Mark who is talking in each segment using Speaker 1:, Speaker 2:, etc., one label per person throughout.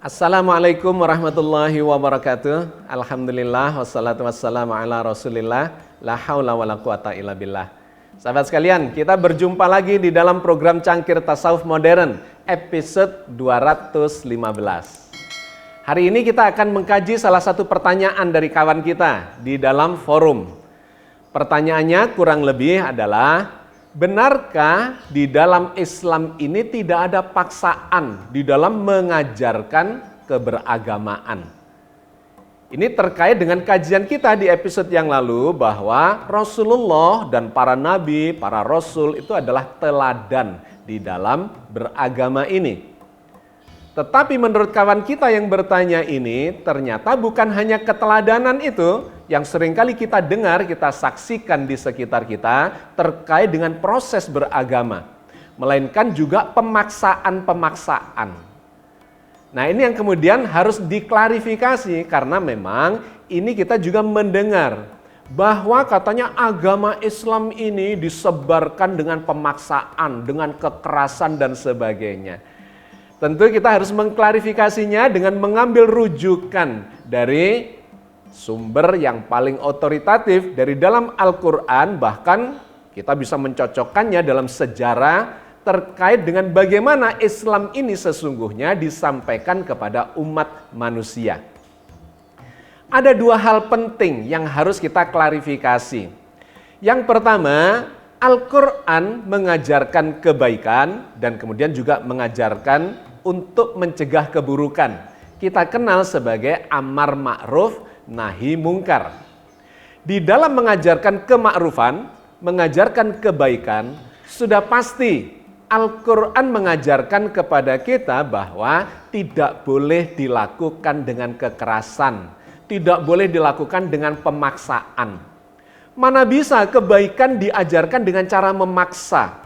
Speaker 1: Assalamualaikum warahmatullahi wabarakatuh. Alhamdulillah wassalatu wassalamu ala rasulillah. La haula wa la quwata illa billah. Sahabat sekalian, kita berjumpa lagi di dalam program Cangkir Tasawuf Modern episode 215. Hari ini kita akan mengkaji salah satu pertanyaan dari kawan kita di dalam forum. Pertanyaannya kurang lebih adalah, benarkah di dalam Islam ini tidak ada paksaan di dalam mengajarkan keberagamaan? Ini terkait dengan kajian kita di episode yang lalu bahwa Rasulullah dan para nabi, para rasul itu adalah teladan di dalam beragama ini. Tetapi menurut kawan kita yang bertanya ini, ternyata bukan hanya keteladanan itu yang seringkali kita dengar, kita saksikan di sekitar kita terkait dengan proses beragama, melainkan juga pemaksaan-pemaksaan. Nah, ini yang kemudian harus diklarifikasi karena memang ini kita juga mendengar bahwa katanya agama Islam ini disebarkan dengan pemaksaan, dengan kekerasan dan sebagainya. Tentu kita harus mengklarifikasinya dengan mengambil rujukan dari sumber yang paling otoritatif dari dalam Al-Quran, bahkan kita bisa mencocokkannya dalam sejarah terkait dengan bagaimana Islam ini sesungguhnya disampaikan kepada umat manusia. Ada dua hal penting yang harus kita klarifikasi. Yang pertama, Al-Quran mengajarkan kebaikan dan kemudian juga mengajarkan untuk mencegah keburukan. Kita kenal sebagai amar ma'ruf, nahi mungkar. Di dalam mengajarkan kemakrufan, mengajarkan kebaikan, sudah pasti Al-Quran mengajarkan kepada kita bahwa tidak boleh dilakukan dengan kekerasan, tidak boleh dilakukan dengan pemaksaan. Mana bisa kebaikan diajarkan dengan cara memaksa?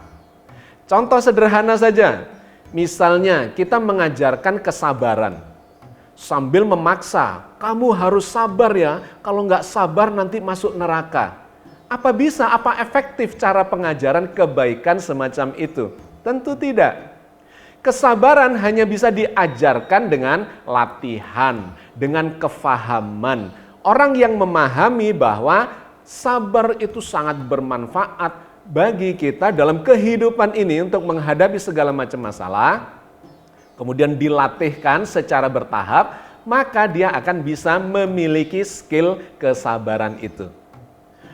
Speaker 1: Contoh sederhana saja, misalnya kita mengajarkan kesabaran sambil memaksa, kamu harus sabar ya, kalau nggak sabar nanti masuk neraka. Apa bisa, apa efektif cara pengajaran kebaikan semacam itu? Tentu tidak. Kesabaran hanya bisa diajarkan dengan latihan, dengan kefahaman. Orang yang memahami bahwa sabar itu sangat bermanfaat bagi kita dalam kehidupan ini untuk menghadapi segala macam masalah, kemudian dilatihkan secara bertahap, maka dia akan bisa memiliki skill kesabaran itu.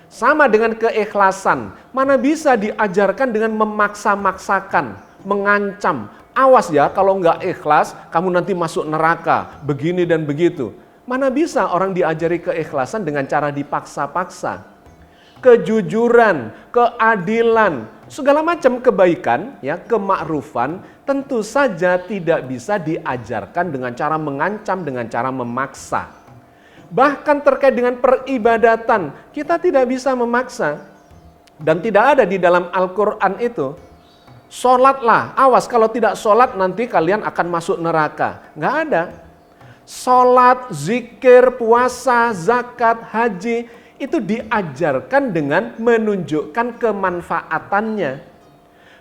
Speaker 1: Sama dengan keikhlasan, mana bisa diajarkan dengan memaksa-maksakan, mengancam, awas ya kalau nggak ikhlas kamu nanti masuk neraka, begini dan begitu. Mana bisa orang diajari keikhlasan dengan cara dipaksa-paksa. Kejujuran, keadilan, segala macam kebaikan, ya, kemakrufan tentu saja tidak bisa diajarkan dengan cara mengancam, dengan cara memaksa. Bahkan terkait dengan peribadatan, kita tidak bisa memaksa. Dan tidak ada di dalam Al-Quran itu. Sholatlah, awas kalau tidak sholat nanti kalian akan masuk neraka. Nggak ada. Sholat, zikir, puasa, zakat, haji, itu diajarkan dengan menunjukkan kemanfaatannya.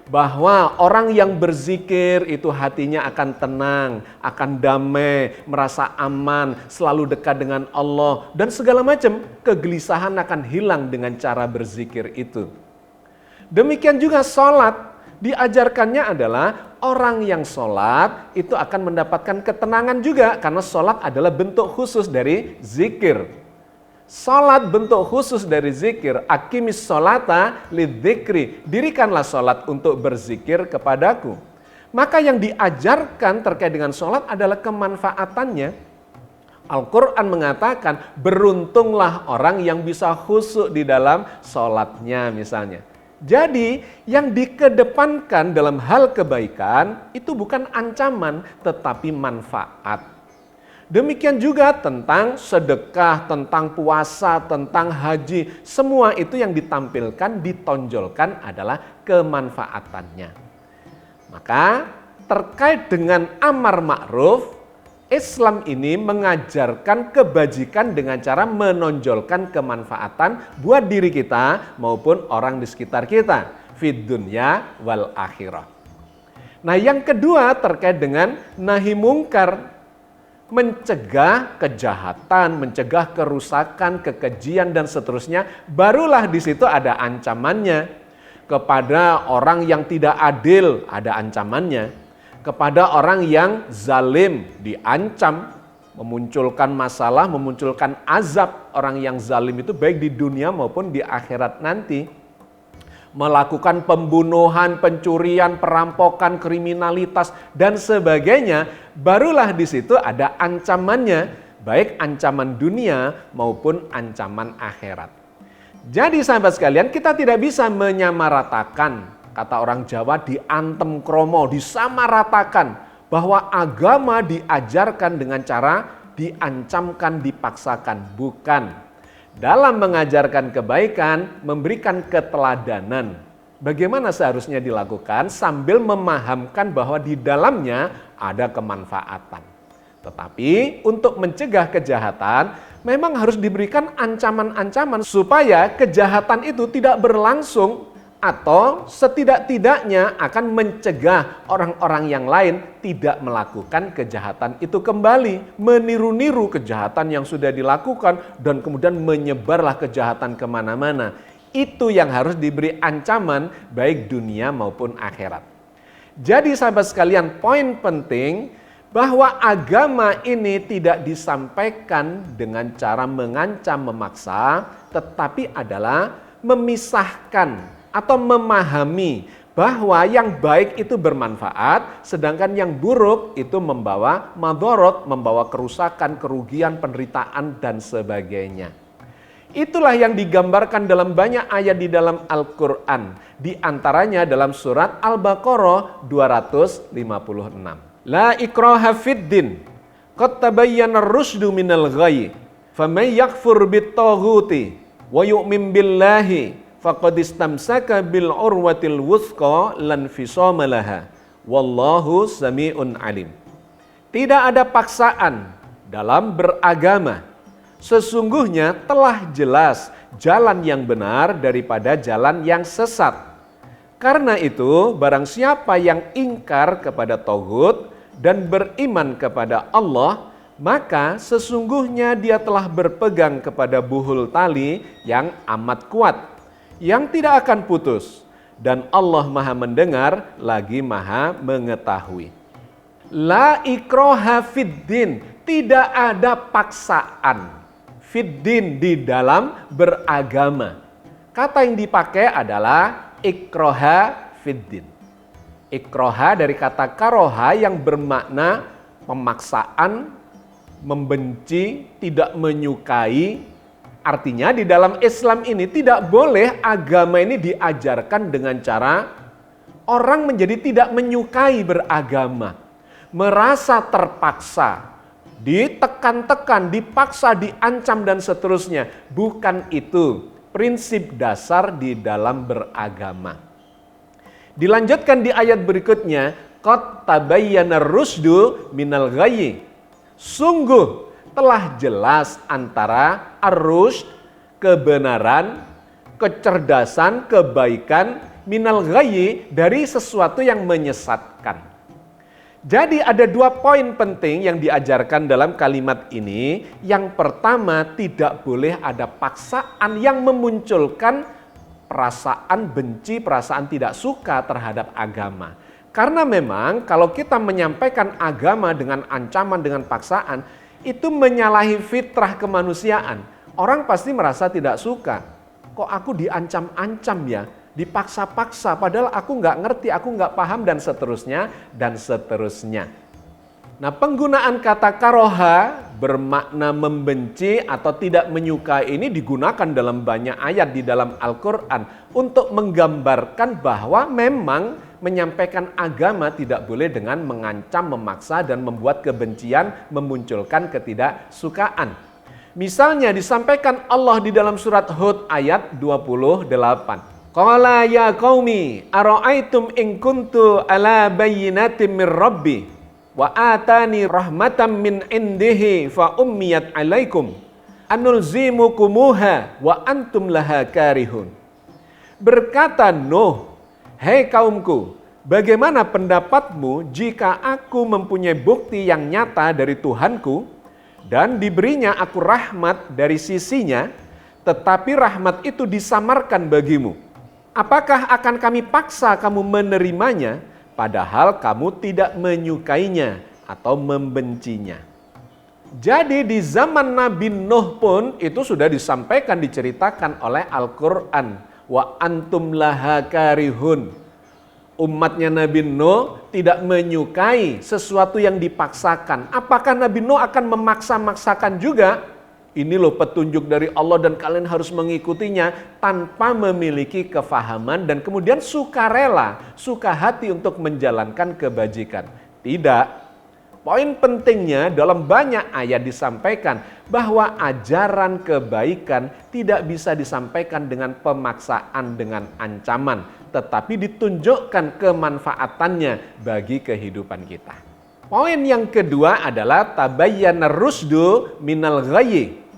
Speaker 1: Bahwa orang yang berzikir itu hatinya akan tenang, akan damai, merasa aman, selalu dekat dengan Allah. Dan segala macam kegelisahan akan hilang dengan cara berzikir itu. Demikian juga sholat. Diajarkannya adalah orang yang sholat itu akan mendapatkan ketenangan juga karena sholat adalah bentuk khusus dari zikir. Sholat bentuk khusus dari zikir. Aqimis sholata lidzikri. Dirikanlah sholat untuk berzikir kepadaku. Maka yang diajarkan terkait dengan sholat adalah kemanfaatannya. Al-Quran mengatakan beruntunglah orang yang bisa khusyuk di dalam sholatnya misalnya. Jadi yang dikedepankan dalam hal kebaikan itu bukan ancaman tetapi manfaat. Demikian juga tentang sedekah, tentang puasa, tentang haji. Semua itu yang ditampilkan, ditonjolkan adalah kemanfaatannya. Maka terkait dengan amar ma'ruf, Islam ini mengajarkan kebajikan dengan cara menonjolkan kemanfaatan buat diri kita maupun orang di sekitar kita. Fid dunya wal akhirah. Nah yang kedua terkait dengan nahi mungkar. Mencegah kejahatan, mencegah kerusakan, kekejian dan seterusnya, barulah di situ ada ancamannya. Kepada orang yang tidak adil ada ancamannya. Kepada orang yang zalim diancam, memunculkan masalah, memunculkan azab. Orang yang zalim itu baik di dunia maupun di akhirat nanti. Melakukan pembunuhan, pencurian, perampokan, kriminalitas dan sebagainya, barulah di situ ada ancamannya, baik ancaman dunia maupun ancaman akhirat. Jadi sahabat sekalian, kita tidak bisa menyamaratakan, kata orang Jawa, diantem kromo, disamaratakan bahwa agama diajarkan dengan cara diancamkan, dipaksakan, bukan. Dalam mengajarkan kebaikan, memberikan keteladanan. Bagaimana seharusnya dilakukan sambil memahamkan bahwa di dalamnya ada kemanfaatan. Tetapi untuk mencegah kejahatan, memang harus diberikan ancaman-ancaman supaya kejahatan itu tidak berlangsung atau setidak-tidaknya akan mencegah orang-orang yang lain tidak melakukan kejahatan itu kembali, meniru-niru kejahatan yang sudah dilakukan dan kemudian menyebarlah kejahatan kemana-mana. Itu yang harus diberi ancaman baik dunia maupun akhirat. Jadi sahabat sekalian, poin penting bahwa agama ini tidak disampaikan dengan cara mengancam, memaksa, tetapi adalah memisahkan atau memahami bahwa yang baik itu bermanfaat, sedangkan yang buruk itu membawa madorot, membawa kerusakan, kerugian, penderitaan, dan sebagainya. Itulah yang digambarkan dalam banyak ayat di dalam Al-Quran. Di antaranya dalam surat Al-Baqarah 256. La ikraha fiddin, qad tabayyana ar-rusydu minal ghayy, faman yakfur bit-taghuti wa yu'min billahi faqad istamsaka bil urwatil wuthqa lan fisama laha wallahu samiun alim. Tidak ada paksaan dalam beragama. Sesungguhnya telah jelas jalan yang benar daripada jalan yang sesat. Karena itu barang siapa yang ingkar kepada taghut dan beriman kepada Allah, maka sesungguhnya dia telah berpegang kepada buhul tali yang amat kuat, yang tidak akan putus, dan Allah Maha mendengar lagi Maha mengetahui. La ikraha fiddin, tidak ada paksaan fiddin di dalam beragama. Kata yang dipakai adalah ikraha fiddin. Ikraha dari kata karoha yang bermakna pemaksaan, membenci, tidak menyukai. Artinya di dalam Islam ini tidak boleh agama ini diajarkan dengan cara orang menjadi tidak menyukai beragama. Merasa terpaksa, ditekan-tekan, dipaksa, diancam dan seterusnya. Bukan itu prinsip dasar di dalam beragama. Dilanjutkan di ayat berikutnya, qad tabayyana ar-rusydu minal ghayy. Sungguh telah jelas antara ar-rusyd, kebenaran, kecerdasan, kebaikan, minal ghayy, dari sesuatu yang menyesatkan. Jadi ada dua poin penting yang diajarkan dalam kalimat ini. Yang pertama, tidak boleh ada paksaan yang memunculkan perasaan benci, perasaan tidak suka terhadap agama. Karena memang kalau kita menyampaikan agama dengan ancaman, dengan paksaan, itu menyalahi fitrah kemanusiaan. Orang pasti merasa tidak suka. Kok aku diancam-ancam ya? Dipaksa-paksa, padahal aku nggak ngerti, aku nggak paham, dan seterusnya, dan seterusnya. Nah, penggunaan kata karoha bermakna membenci atau tidak menyukai ini digunakan dalam banyak ayat di dalam Al-Quran untuk menggambarkan bahwa memang menyampaikan agama tidak boleh dengan mengancam, memaksa, dan membuat kebencian, memunculkan ketidaksukaan. Misalnya disampaikan Allah di dalam surat Hud ayat 28. Qala ya qaumi ara'aitum in kuntu ala bayyinatin min rabbi wa atani rahmatan min indihi fa ummiyat alaikum anulzimukumuha wa antum laha karihun. Berkata Nuh, hei kaumku, bagaimana pendapatmu jika aku mempunyai bukti yang nyata dari Tuhanku dan diberinya aku rahmat dari sisinya, tetapi rahmat itu disamarkan bagimu? Apakah akan kami paksa kamu menerimanya, padahal kamu tidak menyukainya atau membencinya? Jadi di zaman Nabi Nuh pun itu sudah disampaikan, diceritakan oleh Al-Quran. Wa antum laha karihun. Umatnya Nabi Nuh tidak menyukai sesuatu yang dipaksakan. Apakah Nabi Nuh akan memaksa-maksakan juga? Ini loh petunjuk dari Allah dan kalian harus mengikutinya tanpa memiliki kefahaman dan kemudian sukarela, suka hati untuk menjalankan kebajikan. Tidak. Poin pentingnya dalam banyak ayat disampaikan bahwa ajaran kebaikan tidak bisa disampaikan dengan pemaksaan, dengan ancaman, tetapi ditunjukkan kemanfaatannya bagi kehidupan kita. Poin yang kedua adalah tabayyana rusdu minal ghayyi.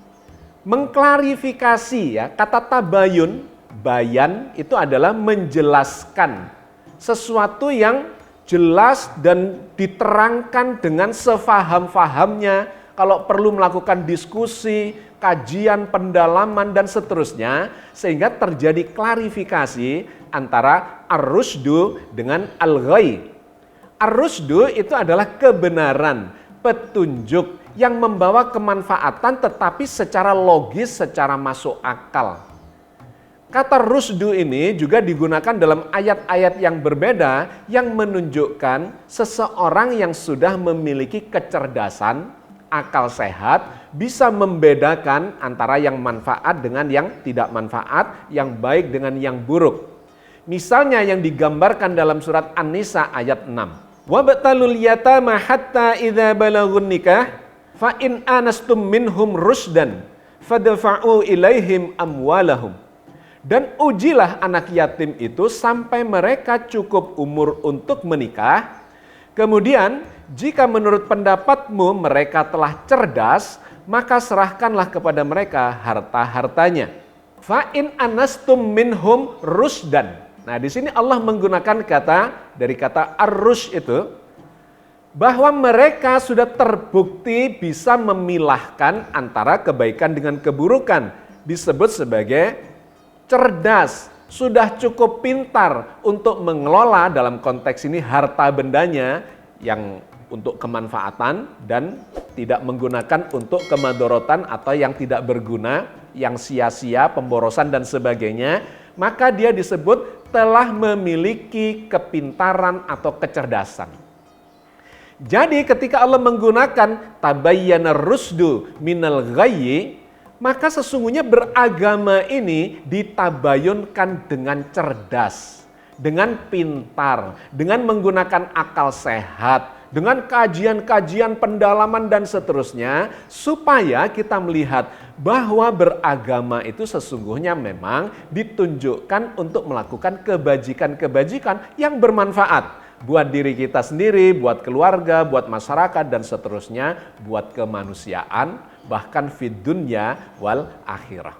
Speaker 1: Mengklarifikasi, ya, kata tabayun, bayan itu adalah menjelaskan sesuatu yang jelas dan diterangkan dengan sefaham-fahamnya. Kalau perlu melakukan diskusi, kajian, pendalaman dan seterusnya, sehingga terjadi klarifikasi antara ar-rusdu dengan al-ghayy. Ar-rusdu itu adalah kebenaran, petunjuk yang membawa kemanfaatan tetapi secara logis, secara masuk akal. Kata rusdu ini juga digunakan dalam ayat-ayat yang berbeda yang menunjukkan seseorang yang sudah memiliki kecerdasan, akal sehat, bisa membedakan antara yang manfaat dengan yang tidak manfaat, yang baik dengan yang buruk. Misalnya yang digambarkan dalam surat An-Nisa ayat 6. Wabtalul yatama hatta idza balagun nikah fa in anastum minhum rusdan fadfa'u ilaihim amwalahum. Dan ujilah anak yatim itu sampai mereka cukup umur untuk menikah. Kemudian jika menurut pendapatmu mereka telah cerdas, maka serahkanlah kepada mereka harta-hartanya. Fa in anastum minhum rusdan. Nah, di sini Allah menggunakan dari kata ar-rush itu, bahwa mereka sudah terbukti bisa memilahkan antara kebaikan dengan keburukan. Disebut sebagai cerdas, sudah cukup pintar untuk mengelola dalam konteks ini harta bendanya yang untuk kemanfaatan dan tidak menggunakan untuk kemadorotan atau yang tidak berguna, yang sia-sia, pemborosan dan sebagainya. Maka dia disebut telah memiliki kepintaran atau kecerdasan. Jadi ketika Allah menggunakan tabayyana rusdu minal ghayyi, maka sesungguhnya beragama ini ditabayunkan dengan cerdas, dengan pintar, dengan menggunakan akal sehat, dengan kajian-kajian pendalaman dan seterusnya, supaya kita melihat bahwa beragama itu sesungguhnya memang ditunjukkan untuk melakukan kebajikan-kebajikan yang bermanfaat buat diri kita sendiri, buat keluarga, buat masyarakat dan seterusnya, buat kemanusiaan, bahkan fid dunya wal akhirah.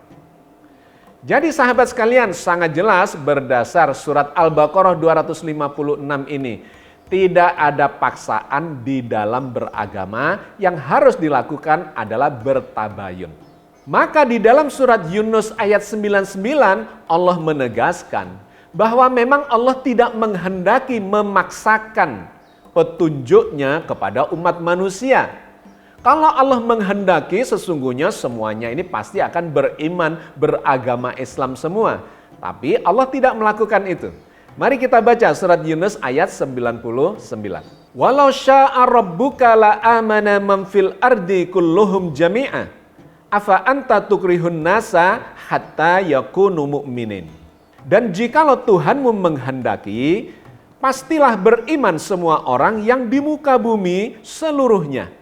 Speaker 1: Jadi sahabat sekalian, sangat jelas berdasar surat Al-Baqarah 256 ini, tidak ada paksaan di dalam beragama, yang harus dilakukan adalah bertabayun. Maka di dalam surat Yunus ayat 99 Allah menegaskan bahwa memang Allah tidak menghendaki memaksakan petunjuknya kepada umat manusia. Kalau Allah menghendaki, sesungguhnya semuanya ini pasti akan beriman, beragama Islam semua. Tapi Allah tidak melakukan itu. Mari kita baca surat Yunus ayat 99. Walau syaa rabbuka la amana man fil ardi kulluhum jami'a. Afa anta tukrihun nasa hatta yakunu mu'minin. Dan jikalau Tuhanmu menghendaki, pastilah beriman semua orang yang di muka bumi seluruhnya.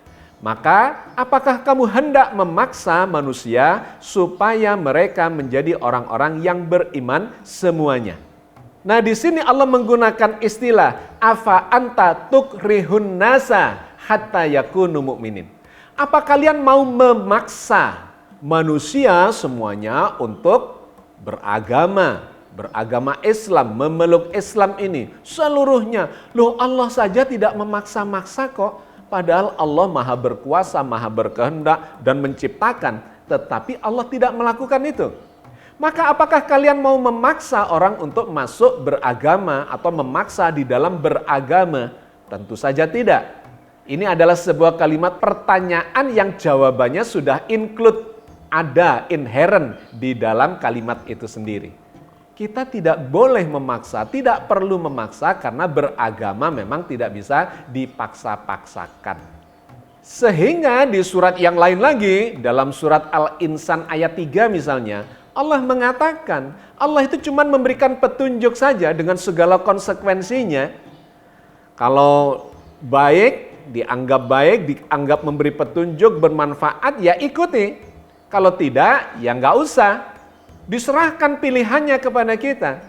Speaker 1: Maka apakah kamu hendak memaksa manusia supaya mereka menjadi orang-orang yang beriman semuanya? Nah, di sini Allah menggunakan istilah afa anta tukrihun nasa hatta yakunu mu'minin. Apa kalian mau memaksa manusia semuanya untuk beragama Islam, memeluk Islam ini seluruhnya? Loh, Allah saja tidak memaksa-maksa kok. Padahal Allah Maha berkuasa, Maha berkehendak dan menciptakan, tetapi Allah tidak melakukan itu. Maka apakah kalian mau memaksa orang untuk masuk beragama atau memaksa di dalam beragama? Tentu saja tidak. Ini adalah sebuah kalimat pertanyaan yang jawabannya sudah include, ada, inherent di dalam kalimat itu sendiri. Kita tidak boleh memaksa, tidak perlu memaksa karena beragama memang tidak bisa dipaksa-paksakan. Sehingga di surat yang lain lagi, dalam surat Al-Insan ayat 3 misalnya, Allah mengatakan, Allah itu cuma memberikan petunjuk saja dengan segala konsekuensinya. Kalau baik, dianggap memberi petunjuk, bermanfaat, ya ikuti. Kalau tidak, ya nggak usah. Diserahkan pilihannya kepada kita.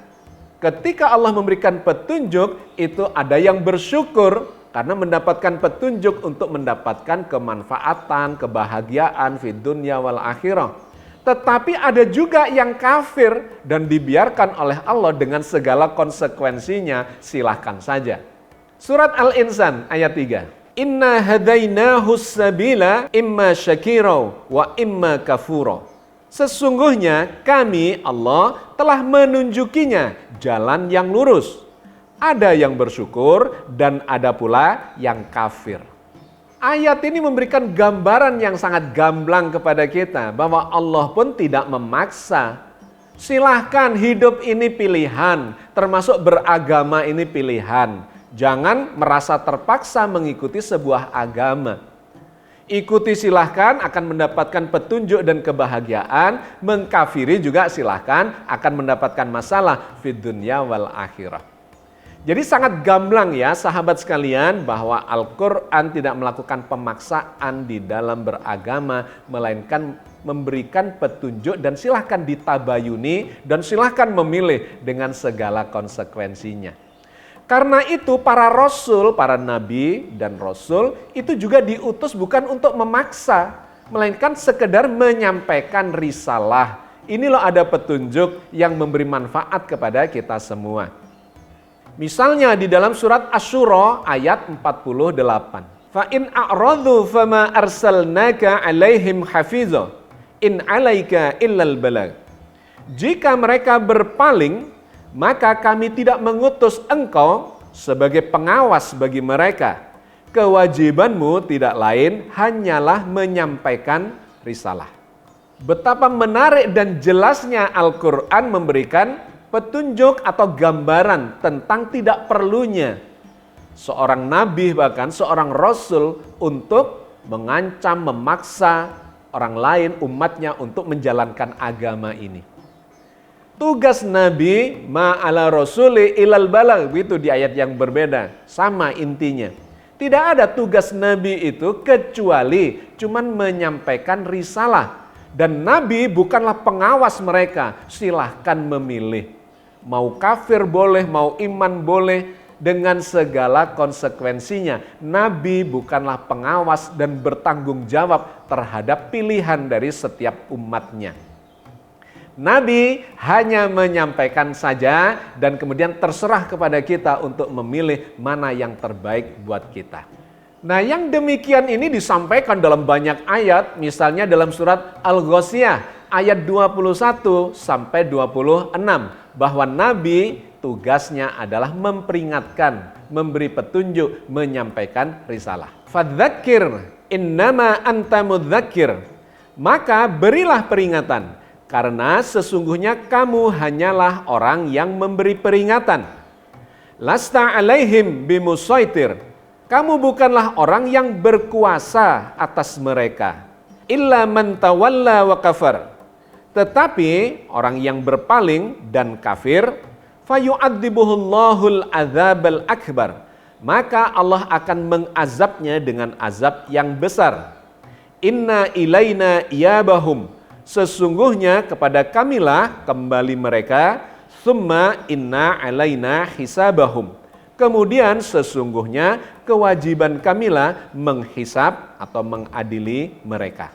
Speaker 1: Ketika Allah memberikan petunjuk, itu ada yang bersyukur karena mendapatkan petunjuk untuk mendapatkan kemanfaatan, kebahagiaan fid dunya wal akhirah. Tetapi ada juga yang kafir dan dibiarkan oleh Allah dengan segala konsekuensinya, silahkan saja. Surat Al-Insan ayat 3. Inna hadainahus sabila imma syakira wa imma kafura. Sesungguhnya kami Allah telah menunjukinya jalan yang lurus. Ada yang bersyukur dan ada pula yang kafir. Ayat ini memberikan gambaran yang sangat gamblang kepada kita bahwa Allah pun tidak memaksa. Silahkan, hidup ini pilihan, termasuk beragama ini pilihan. Jangan merasa terpaksa mengikuti sebuah agama. Ikuti silahkan, akan mendapatkan petunjuk dan kebahagiaan. Mengkafiri juga silahkan, akan mendapatkan masalah fid dunya wal akhirah. Jadi sangat gamblang ya sahabat sekalian bahwa Al-Quran tidak melakukan pemaksaan di dalam beragama, melainkan memberikan petunjuk dan silahkan ditabayuni dan silahkan memilih dengan segala konsekuensinya. Karena itu para rasul, para nabi dan rasul itu juga diutus bukan untuk memaksa, melainkan sekedar menyampaikan risalah. Ini loh ada petunjuk yang memberi manfaat kepada kita semua. Misalnya di dalam surat Asy-Syura ayat 48. Fa in a'radhu fama arsalnaka 'alaihim hafizah in 'alaika illal balagh. Jika mereka berpaling, maka kami tidak mengutus engkau sebagai pengawas bagi mereka. Kewajibanmu tidak lain hanyalah menyampaikan risalah. Betapa menarik dan jelasnya Al-Quran memberikan petunjuk atau gambaran tentang tidak perlunya seorang nabi bahkan seorang rasul untuk mengancam, memaksa orang lain, umatnya untuk menjalankan agama ini. Tugas nabi ma'ala rasuli ilal balagh, itu di ayat yang berbeda, sama intinya. Tidak ada tugas nabi itu kecuali cuman menyampaikan risalah. Dan nabi bukanlah pengawas mereka, silahkan memilih. Mau kafir boleh, mau iman boleh, dengan segala konsekuensinya. Nabi bukanlah pengawas dan bertanggung jawab terhadap pilihan dari setiap umatnya. Nabi hanya menyampaikan saja dan kemudian terserah kepada kita untuk memilih mana yang terbaik buat kita. Nah, yang demikian ini disampaikan dalam banyak ayat, misalnya dalam surat Al-Ghasyiyah ayat 21 sampai 26 bahwa Nabi tugasnya adalah memperingatkan, memberi petunjuk, menyampaikan risalah. Fadzakir innama anta mudzakir. Maka berilah peringatan karena sesungguhnya kamu hanyalah orang yang memberi peringatan. Lasta alaihim bimusaitir. Kamu bukanlah orang yang berkuasa atas mereka. Illa man tawalla wa kafar. Tetapi orang yang berpaling dan kafir, fayu'adzibuhullahul adzabal akbar. Maka Allah akan mengazabnya dengan azab yang besar. Inna ilaina iyabahum. Sesungguhnya kepada kamilah kembali mereka. Summa inna alaina hisabahum. Kemudian sesungguhnya kewajiban kamilah menghisab atau mengadili mereka.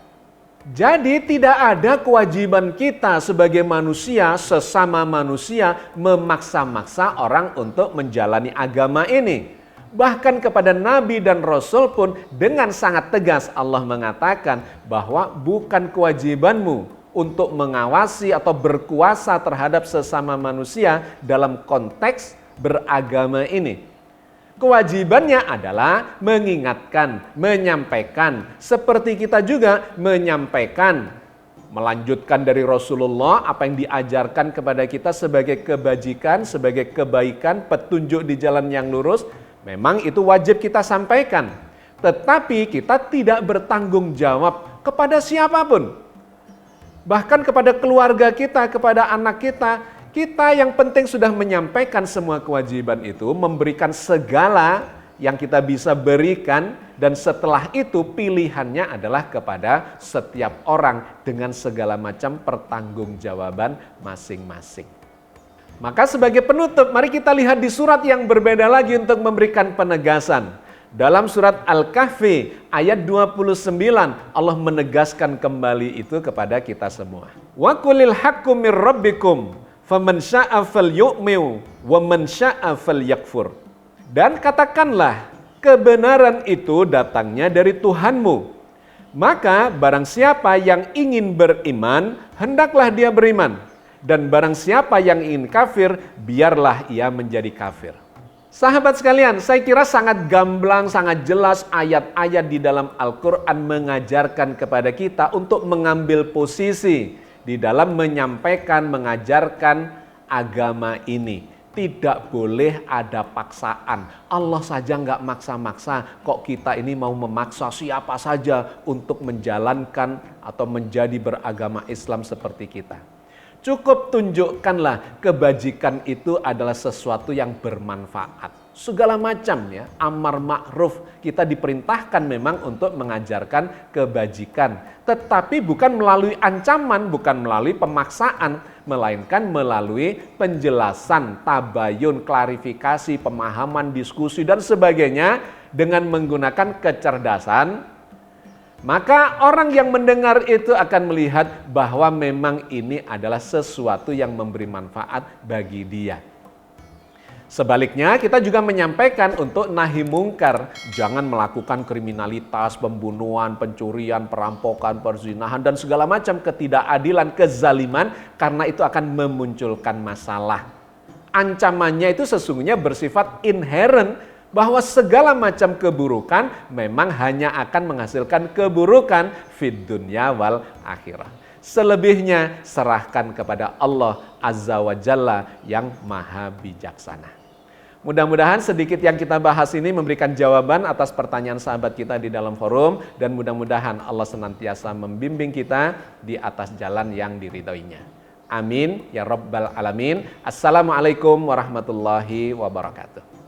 Speaker 1: Jadi tidak ada kewajiban kita sebagai manusia, sesama manusia, memaksa-maksa orang untuk menjalani agama ini. Bahkan kepada Nabi dan Rasul pun dengan sangat tegas Allah mengatakan bahwa bukan kewajibanmu untuk mengawasi atau berkuasa terhadap sesama manusia dalam konteks beragama ini. Kewajibannya adalah mengingatkan, menyampaikan, seperti kita juga menyampaikan, melanjutkan dari Rasulullah apa yang diajarkan kepada kita sebagai kebajikan, sebagai kebaikan, petunjuk di jalan yang lurus. Memang itu wajib kita sampaikan, tetapi kita tidak bertanggung jawab kepada siapapun. Bahkan kepada keluarga kita, kepada anak kita, kita yang penting sudah menyampaikan semua kewajiban itu, memberikan segala yang kita bisa berikan, dan setelah itu pilihannya adalah kepada setiap orang dengan segala macam pertanggungjawaban masing-masing. Maka sebagai penutup, mari kita lihat di surat yang berbeda lagi untuk memberikan penegasan. Dalam surat Al-Kahfi ayat 29 Allah menegaskan kembali itu kepada kita semua. Wa qulil haqqu mir rabbikum faman syaa'a falyu'min wa man syaa'a falyakfur. Dan katakanlah kebenaran itu datangnya dari Tuhanmu. Maka barang siapa yang ingin beriman, hendaklah dia beriman. Dan barang siapa yang ingin kafir, biarlah ia menjadi kafir. Sahabat sekalian, saya kira sangat gamblang, sangat jelas ayat-ayat di dalam Al-Quran mengajarkan kepada kita untuk mengambil posisi di dalam menyampaikan, mengajarkan agama ini. Tidak boleh ada paksaan. Allah saja nggak maksa-maksa, kok kita ini mau memaksa siapa saja untuk menjalankan atau menjadi beragama Islam seperti kita. Cukup tunjukkanlah kebajikan itu adalah sesuatu yang bermanfaat. Segala macam ya, amar ma'ruf, kita diperintahkan memang untuk mengajarkan kebajikan. Tetapi bukan melalui ancaman, bukan melalui pemaksaan, melainkan melalui penjelasan, tabayun, klarifikasi, pemahaman, diskusi, dan sebagainya dengan menggunakan kecerdasan. Maka orang yang mendengar itu akan melihat bahwa memang ini adalah sesuatu yang memberi manfaat bagi dia. Sebaliknya kita juga menyampaikan untuk nahi mungkar. Jangan melakukan kriminalitas, pembunuhan, pencurian, perampokan, perzinahan, dan segala macam ketidakadilan, kezaliman. Karena itu akan memunculkan masalah. Ancamannya itu sesungguhnya bersifat inherent. Bahwa segala macam keburukan memang hanya akan menghasilkan keburukan fid dunya wal akhirah. Selebihnya serahkan kepada Allah Azza wa Jalla yang maha bijaksana. Mudah-mudahan sedikit yang kita bahas ini memberikan jawaban atas pertanyaan sahabat kita di dalam forum. Dan mudah-mudahan Allah senantiasa membimbing kita di atas jalan yang diridhoinya. Amin ya rabbal alamin. Assalamualaikum warahmatullahi wabarakatuh.